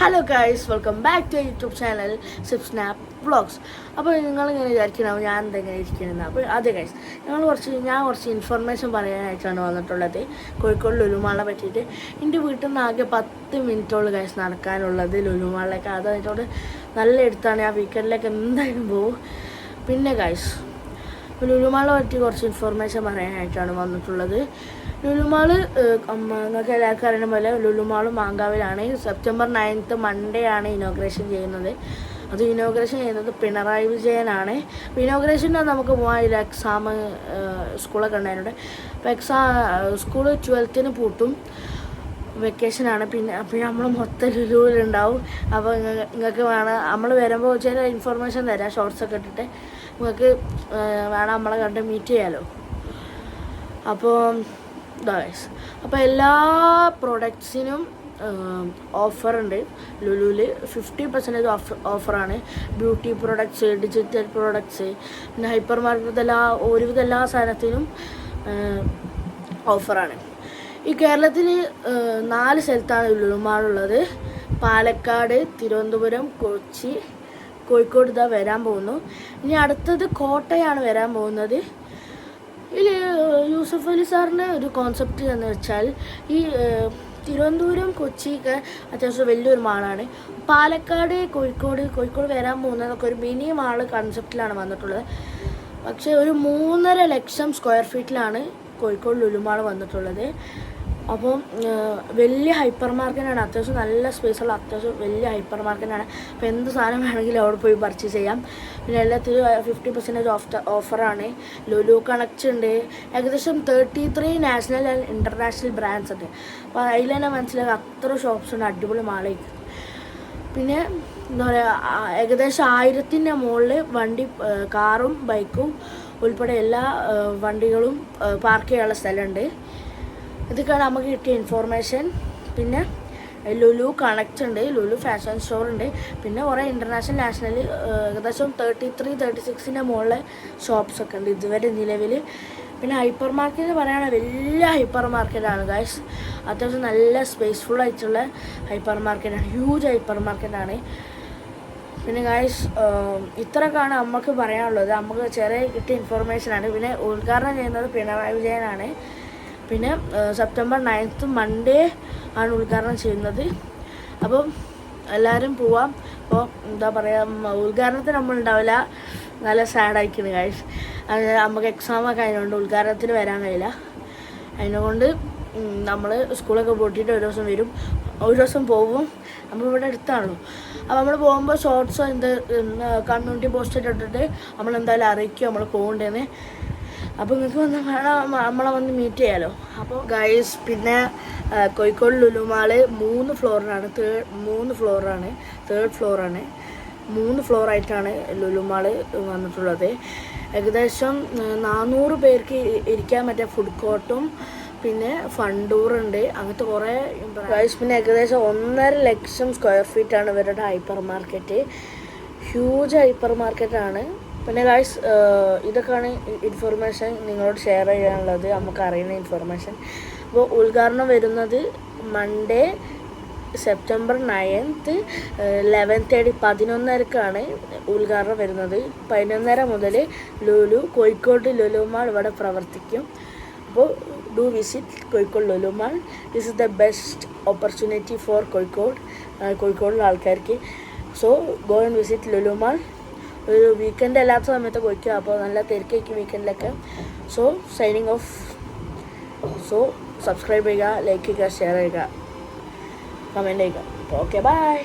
Hello guys, welcome back to YouTube channel zip snap vlogs. അപ്പോൾ നിങ്ങളിങ്ങനെ വിചാരിക്കണം ഞാൻ എന്തെങ്ങനെ ഇരിക്കുന്നത്. അപ്പോൾ അതെ ഗൈസ്, ഞാൻ കുറച്ച് ഇൻഫർമേഷൻ പറയാനായിട്ടാണ് വന്നിട്ടുള്ളത്. കോഴിക്കോട് ലുലുമാളിനെ പറ്റിയിട്ട്. എൻ്റെ വീട്ടിൽ നിന്ന് ആകെ 10 മിനിറ്റോളം ഗൈസ് നടക്കാനുള്ളത് ലുലുമാളിലേക്ക്. അതായതുകൊണ്ട് നല്ല അടുത്താണ്. ആ വീക്കെൻഡിലേക്ക് എന്തായാലും പോകും. പിന്നെ ഗൈസ്, ലുലുമാളിനെ പറ്റി കുറച്ച് ഇൻഫർമേഷൻ പറയാനായിട്ടാണ് വന്നിട്ടുള്ളത്. ലുലുമാള് നിങ്ങൾക്ക് എല്ലാവർക്കും അറിയുന്ന പോലെ ലുലുമാള് മാങ്കാവിലാണ്. സെപ്റ്റംബർ 9 മൺഡേ ആണ് ഇനോഗ്രേഷൻ ചെയ്യുന്നത്. അത് ഇനോഗ്രേഷൻ ചെയ്യുന്നത് പിണറായി വിജയനാണ്. അപ്പോൾ ഇനോഗ്രേഷൻ്റെ നമുക്ക് പോകാൻ എക്സാം സ്കൂളൊക്കെ ഉണ്ടായിട്ടുണ്ട്. അപ്പോൾ സ്കൂള് 12ന് പൂട്ടും, വെക്കേഷനാണ്. പിന്നെ നമ്മൾ മൊത്തം ലുലുവിലുണ്ടാവും. അപ്പോൾ നിങ്ങൾക്ക് വേണം നമ്മൾ വരുമ്പോൾ ചില ഇൻഫർമേഷൻ തരാം, ഷോർട്സൊക്കെ ഇട്ടിട്ട് നിങ്ങൾക്ക് വേണം നമ്മളെ കണ്ട് മീറ്റ് ചെയ്യാമല്ലോ. അപ്പോൾ എല്ലാ പ്രോഡക്ട്സിനും ഓഫറുണ്ട് ലുലുവിൽ. 50% ഓഫറാണ്. ബ്യൂട്ടി പ്രോഡക്ട്സ്, ഡിജിറ്റൽ പ്രോഡക്ട്സ്, പിന്നെ ഹൈപ്പർ മാർക്കറ്റ് ഒരുവിധ എല്ലാ സാധനത്തിനും ഓഫറാണ്. ഈ കേരളത്തിൽ 4 സ്ഥലത്താണ് ലുലുമാളുള്ളത്. പാലക്കാട്, തിരുവനന്തപുരം, കൊച്ചി, കോഴിക്കോട് ഇതാ വരാൻ പോകുന്നു. ഇനി അടുത്തത് കോട്ടയാണ് വരാൻ പോകുന്നത്. ഇതിൽ യൂസഫ് അലി സാറിൻ്റെ ഒരു കോൺസെപ്റ്റ് എന്ന് വെച്ചാൽ ഈ തിരുവനന്തപുരം, കൊച്ചിയൊക്കെ അത്യാവശ്യം വലിയൊരു മാളാണ്. പാലക്കാട്, കോഴിക്കോട് വരാൻ പോകുന്നതൊക്കെ ഒരു മിനി മാള് കൺസെപ്റ്റിലാണ് വന്നിട്ടുള്ളത്. പക്ഷേ ഒരു 3.5 ലക്ഷം സ്ക്വയർ ഫീറ്റിലാണ് കോഴിക്കോട് ലുലുമാൾ വന്നിട്ടുള്ളത്. അപ്പോൾ വലിയ ഹൈപ്പർ മാർക്കറ്റാണ്. അത്യാവശ്യം നല്ല സ്പേസുള്ള അത്യാവശ്യം വലിയ ഹൈപ്പർ മാർക്കറ്റാണ്. അപ്പോൾ എന്ത് സാധനം വേണമെങ്കിലും അവിടെ പോയി പർച്ചേസ് ചെയ്യാം. പിന്നെ എല്ലാത്തിലും 50% ഓഫറാണ്. ലുലു കണക്റ്റ് ഉണ്ട്. ഏകദേശം 33 നാഷണൽ ആൻഡ് ഇൻ്റർനാഷണൽ ബ്രാൻഡ്സ് ഉണ്ട്. അപ്പോൾ അതിൽ തന്നെ മനസ്സിലാക്കുക അത്ര ഷോപ്സ് ഉണ്ട്. അടിപൊളി മാളേക്ക്. പിന്നെ എന്താ പറയുക, ഏകദേശം 1000ൻ്റെ മുകളിൽ വണ്ടി, കാറും ബൈക്കും ഉൾപ്പെടെ എല്ലാ വണ്ടികളും പാർക്ക് ചെയ്യാനുള്ള സ്ഥലമുണ്ട്. ഇതൊക്കെയാണ് നമുക്ക് കിട്ടിയ ഇൻഫോർമേഷൻ. പിന്നെ ലുലു കണക്റ്റ് ഉണ്ട്, ലുലു ഫാഷൻ സ്റ്റോർ ഉണ്ട്, പിന്നെ കുറേ ഇൻ്റർനാഷണൽ നാഷണൽ ഏകദേശം 33-36ൻ്റെ മുകളിലെ ഷോപ്സൊക്കെ ഉണ്ട് ഇതുവരെ നിലവിൽ. പിന്നെ ഹൈപ്പർ മാർക്കറ്റ് പറയുകയാണെങ്കിൽ വലിയ ഹൈപ്പർ മാർക്കറ്റാണ് ഗൈസ്. അത്യാവശ്യം നല്ല സ്പേസ്ഫുൾ ആയിട്ടുള്ള ഹൈപ്പർ മാർക്കറ്റാണ്, ഹ്യൂജ് ഹൈപ്പർ മാർക്കറ്റാണ്. പിന്നെ ഗൈസ്, ഇത്രയൊക്കെയാണ് നമുക്ക് പറയാനുള്ളത്. നമുക്ക് ചെറിയ കിട്ടിയ ഇൻഫോർമേഷനാണ്. പിന്നെ ഉദ്ഘാടനം ചെയ്യുന്നത് പിണറായി വിജയനാണ്. പിന്നെ സെപ്റ്റംബർ 9 മൺഡേ ആണ് ഉദ്ഘാടനം ചെയ്യുന്നത്. അപ്പം എല്ലാവരും പോവാം. അപ്പോൾ എന്താ പറയുക, ഉദ്ഘാടനത്തിന് നമ്മളുണ്ടാവില്ല, നല്ല സാഡായിരിക്കുന്നു ഗൈസ്. നമുക്ക് എക്സാമൊക്കെ അതിനുകൊണ്ട് ഉദ്ഘാടനത്തിന് വരാൻ കഴിയില്ല. അതിനെക്കൊണ്ട് നമ്മൾ സ്കൂളൊക്കെ പൂട്ടിയിട്ട് ഒരു ദിവസം വരും, ഒരു ദിവസം പോവും. നമ്മളിവിടെ അടുത്താണല്ലോ. അപ്പോൾ നമ്മൾ പോകുമ്പോൾ ഷോർട്സോ കമ്മ്യൂണിറ്റി പോസ്റ്റൊക്കെ ഇട്ടിട്ട് നമ്മളെന്തായാലും അറിയിക്കും നമ്മൾ പോകണ്ടേന്ന്. അപ്പോൾ നിങ്ങൾക്ക് നമ്മളെ വന്ന് മീറ്റ് ചെയ്യാമല്ലോ. അപ്പോൾ ഗൈസ്, പിന്നെ കോഴിക്കോട് ലുലുമാള് 3 ഫ്ലോറാണ്. 3 ഫ്ലോറാണ്, 3rd ഫ്ലോറാണ്. 3 ഫ്ലോറായിട്ടാണ് ലുലുമാള് വന്നിട്ടുള്ളത്. ഏകദേശം 400 പേർക്ക് ഇരിക്കാൻ പറ്റിയ ഫുഡ് കോർട്ടും പിന്നെ ഫണ്ടൂറുണ്ട്, അങ്ങനത്തെ കുറേ ഗൈസ്. പിന്നെ ഏകദേശം 1.5 ലക്ഷം സ്ക്വയർ ഫീറ്റാണ് ഇവരുടെ ഹൈപ്പർ മാർക്കറ്റ്. ഹ്യൂജ് ഹൈപ്പർ മാർക്കറ്റാണ്. പിന്നെ ഗൈസ്, ഇതൊക്കെയാണ് ഇൻഫർമേഷൻ നിങ്ങളോട് ഷെയർ ചെയ്യാനുള്ളത്, നമുക്ക് അറിയുന്ന ഇൻഫർമേഷൻ. അപ്പോൾ ഉദ്ഘാടനം വരുന്നത് മൺഡേ സെപ്റ്റംബർ 9 11:30 11:30ക്കാണ് ഉദ്ഘാടനം വരുന്നത്. 11:30 മുതൽ കോഴിക്കോട് ലുലുമാൾ ഇവിടെ പ്രവർത്തിക്കും. അപ്പോൾ do visit Kozhikode Lulu mall. This is the best opportunity for കോഴിക്കോടിലെ ആൾക്കാർക്ക്. So go and visit Lulu mall. ഒരു വീക്കെൻഡ് അല്ലാത്ത സമയത്ത് പോയിക്കുക. അപ്പോൾ നല്ല തിരക്കേക്ക് വീക്കെൻഡിലൊക്കെ. So signing off. So subscribe ചെയ്യുക, ലൈക്ക് ചെയ്യുക, ഷെയർ ചെയ്യുക, കമൻറ്റ് ചെയ്യുക. അപ്പോൾ ഓക്കെ, ബൈ.